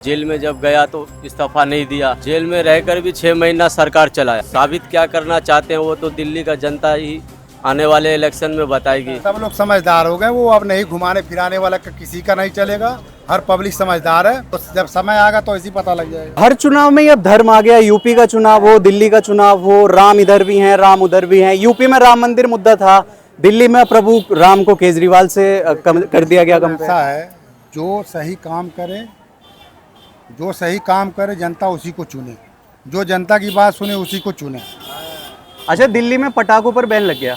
Jail में जब गया तो इस्तीफा नहीं दिया। जेल में रहकर भी 6 महीना सरकार चलाया। साबित क्या करना चाहते हैं वो तो दिल्ली का जनता ही आने वाले इलेक्शन में बताएगी। सब लोग समझदार हो गए, वो अब नहीं घुमाने फिराने वाला किसी का नहीं चलेगा। हर पब्लिक समझदार है, तो जब समय आएगा तो इसी पता लग जाएगा। हर चुनाव में अब धर्म आ गया। यूपी का चुनाव हो, दिल्ली का चुनाव हो, राम इधर भी हैं, राम उधर भी हैं। यूपी में राम मंदिर मुद्दा था, दिल्ली में प्रभु राम को केजरीवाल से कर दिया गया कंपेयर। ऐसा है, जो सही काम करे जनता उसी को चुने, जो जनता की बात सुने उसी को चुने। अच्छा, दिल्ली में पटाखों पर बैन लग गया,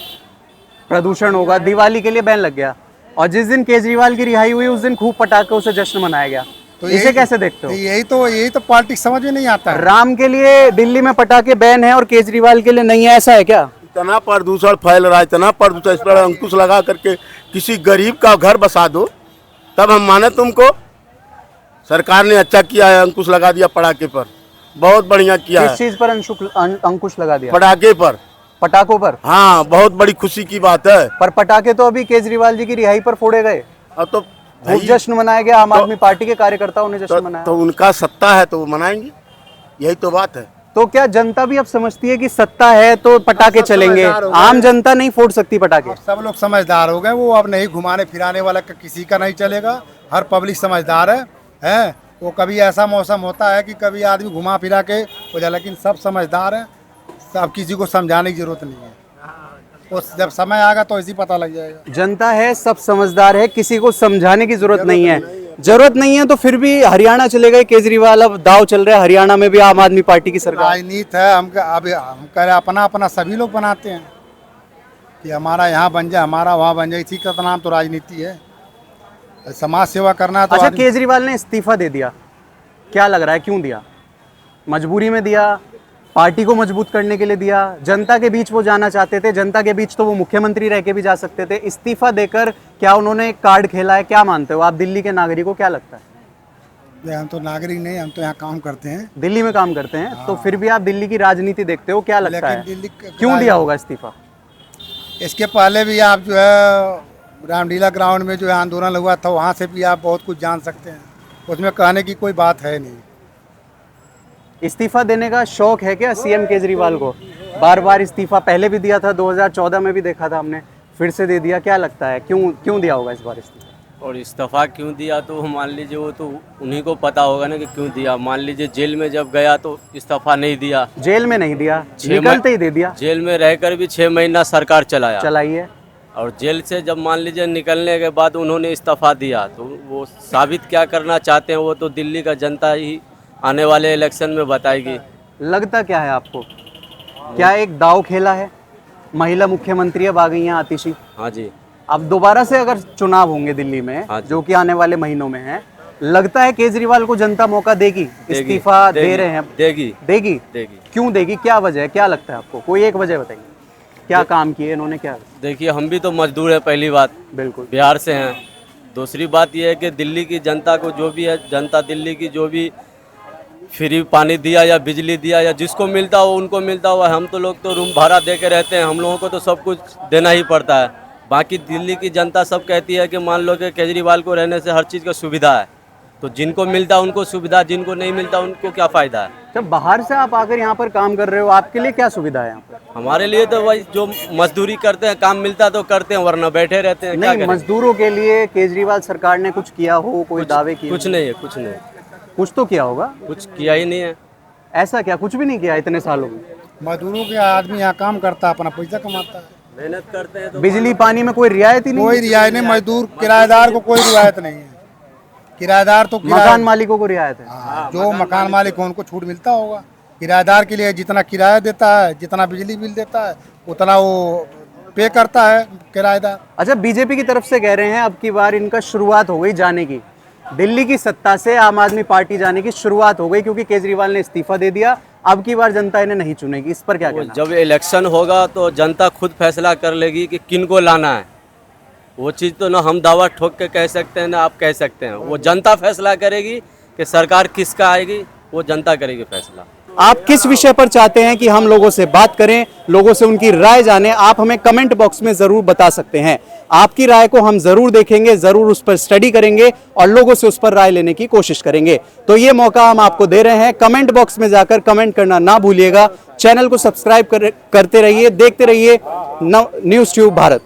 प्रदूषण होगा, दिवाली के लिए बैन लग गया, और जिस दिन केजरीवाल की रिहाई हुई उस दिन खूब पटाखों से जश्न मनाया गया। तो इसे कैसे देखते हो? यही तो पॉलिटिक्स समझ में नहीं आता है। राम के लिए दिल्ली में पटाखे बैन है और केजरीवाल के लिए नहीं है, ऐसा है क्या? इतना प्रदूषण फैल रहा है, इतना प्रदूषण, इस पर अंकुश लगा करके किसी गरीब का घर बसा दो, तब हम माने तुमको। सरकार ने अच्छा किया है, अंकुश लगा दिया पटाखे पर, बहुत बढ़िया किया है। किस चीज पर अंकुश लगा दिया? पटाखे पर, पटाखों पर। हाँ, बहुत बड़ी खुशी की बात है। पर पटाखे तो अभी केजरीवाल जी की रिहाई पर फोड़े गए, अब तो खूब जश्न मनाया गया। आम आदमी पार्टी के कार्यकर्ताओं ने जश्न मनाया। तो उनका सत्ता है तो वो मनाएंगे, यही तो बात है। तो क्या जनता भी अब समझती है कि सत्ता है तो पटाखे चलेंगे, आम जनता नहीं फोड़ सकती पटाखे? सब लोग समझदार हो गए, वो अब नहीं घुमाने फिराने वाला किसी का नहीं चलेगा। हर पब्लिक समझदार है। वो कभी ऐसा मौसम होता है कि कभी आदमी घुमा फिरा के हो जाए, लेकिन सब समझदार है, सब किसी को समझाने की जरूरत नहीं है। वो जब समय आएगा तो इसी पता लग जाएगा। जनता है, सब समझदार है, किसी को समझाने की जरूरत नहीं है। जरूरत नहीं है तो फिर भी हरियाणा चले गए केजरीवाल, अब दाव चल रहा है हरियाणा में भी आम आदमी पार्टी की सरकार। राजनीति है, हम कह रहे अपना अपना सभी लोग बनाते हैं कि हमारा यहाँ बन जाए, हमारा वहाँ बन जाए, इसी का नाम तो राजनीति है। समाज सेवा करना है तो अच्छा, केजरीवाल ने इस्तीफा दे दिया, क्या लग रहा है क्यों दिया? मजबूरी में दिया, पार्टी को मजबूत करने के लिए दिया? जनता के बीच वो जाना चाहते थे, जनता के बीच तो वो मुख्यमंत्री रह के भी जा सकते थे। इस्तीफा देकर क्या उन्होंने एक कार्ड खेला है? क्या मानते हो आप, दिल्ली के नागरिक को क्या लगता है? हम तो नागरिक नहीं, हम तो यहाँ काम करते हैं, दिल्ली में काम करते हैं। तो फिर भी आप दिल्ली की राजनीति देखते हो, क्या लगता है दिल्ली क्यों दिया होगा इस्तीफा? इसके पहले भी आप जो है रामलीला ग्राउंड में जो है आंदोलन हुआ था, वहाँ से भी आप बहुत कुछ जान सकते हैं, उसमें कहने की कोई बात है नहीं। इस्तीफा देने का शौक है क्या सीएम केजरीवाल को? बार बार इस्तीफा पहले भी दिया था, 2014 में भी देखा था हमने, फिर से दे दिया। क्या लगता है क्यों दिया होगा इस बार इस्तीफा? और इस्तीफा क्यों दिया तो मान लीजिए वो तो उन्हीं को पता होगा ना कि क्यों दिया। मान लीजिए जेल में जब गया तो इस्तीफा नहीं दिया। जेल में नहीं दिया, निकलते ही दे दिया। जेल में रहकर भी 6 महीना सरकार चलाई है। और जेल से जब मान लीजिए निकलने के बाद उन्होंने इस्तीफा दिया, तो वो साबित क्या करना चाहते हैं वो तो दिल्ली का जनता ही आने वाले इलेक्शन में बताएगी। लगता क्या है आपको, क्या एक दाव खेला है? महिला मुख्यमंत्री अब आ गई हैं, आतिशी। हाँ जी। अब दोबारा से अगर चुनाव होंगे दिल्ली में, जो कि आने वाले महीनों में है, लगता है केजरीवाल को जनता मौका देगी? इस्तीफा दे रहे हैं, देगी। क्यों देगी, क्या वजह है, क्या लगता है आपको? कोई एक वजह बताइए, क्या काम किए इन्होंने, क्या? देखिए, हम भी तो मजदूर है, पहली बात, बिल्कुल बिहार से हैं। दूसरी बात यह है कि दिल्ली की जनता को जो भी है, जनता दिल्ली की जो भी फ्री पानी दिया या बिजली दिया या जिसको मिलता हो उनको मिलता हुआ। हम तो लोग तो रूम भाड़ा दे के रहते हैं, हम लोगों को तो सब कुछ देना ही पड़ता है। बाकी दिल्ली की जनता सब कहती है कि मान लो कि केजरीवाल को रहने से हर चीज़ का सुविधा है, तो जिनको मिलता है उनको सुविधा, जिनको नहीं मिलता उनको क्या फ़ायदा है? जब बाहर से आप आकर यहाँ पर काम कर रहे हो, आपके लिए क्या सुविधा है यहाँ पर? हमारे लिए तो वही जो मजदूरी करते हैं, काम मिलता तो करते हैं, वरना बैठे रहते हैं। नहीं, मजदूरों के लिए केजरीवाल सरकार ने कुछ किया हो, कोई दावे किए? कुछ नहीं है, कुछ नहीं। कुछ तो किया होगा? कुछ किया ही नहीं है। ऐसा क्या, कुछ भी नहीं किया इतने सालों में? मजदूरों के आदमी यहाँ काम करता है, अपना पैसा कमाता है, मेहनत करते हैं। तो बिजली पानी में कोई रियायत ही नहीं? कोई रियायत नहीं। मजदूर किराएदार को कोई रियायत नहीं है। किराएदार तो मकान मालिकों को रियायत है। जो मकान मालिक हो उनको छूट मिलता होगा। किराएदार के लिए जितना किराया देता है, जितना बिजली बिल देता है, उतना वो पे करता है किराएदार। अच्छा, बीजेपी की तरफ से कह रहे हैं अब की बार इनका शुरुआत हो गई जाने की, दिल्ली की सत्ता से आम आदमी पार्टी जाने की शुरुआत हो गई, क्योंकि केजरीवाल ने इस्तीफा दे दिया। अब की बार जनता इन्हें नहीं चुनेगी, इस पर क्या कहना? जब इलेक्शन होगा तो जनता खुद फैसला कर लेगी कि किन को लाना है। वो चीज़ तो ना हम दावा ठोक के कह सकते हैं ना आप कह सकते हैं, वो जनता फैसला करेगी कि सरकार किसका आएगी, वो जनता करेगी फैसला। आप किस विषय पर चाहते हैं कि हम लोगों से बात करें, लोगों से उनकी राय जाने, आप हमें कमेंट बॉक्स में जरूर बता सकते हैं। आपकी राय को हम जरूर देखेंगे, जरूर उस पर स्टडी करेंगे और लोगों से उस पर राय लेने की कोशिश करेंगे। तो ये मौका हम आपको दे रहे हैं, कमेंट बॉक्स में जाकर कमेंट करना ना भूलिएगा। चैनल को सब्सक्राइब करते रहिए, देखते रहिए न्यूज़ ट्यूब भारत।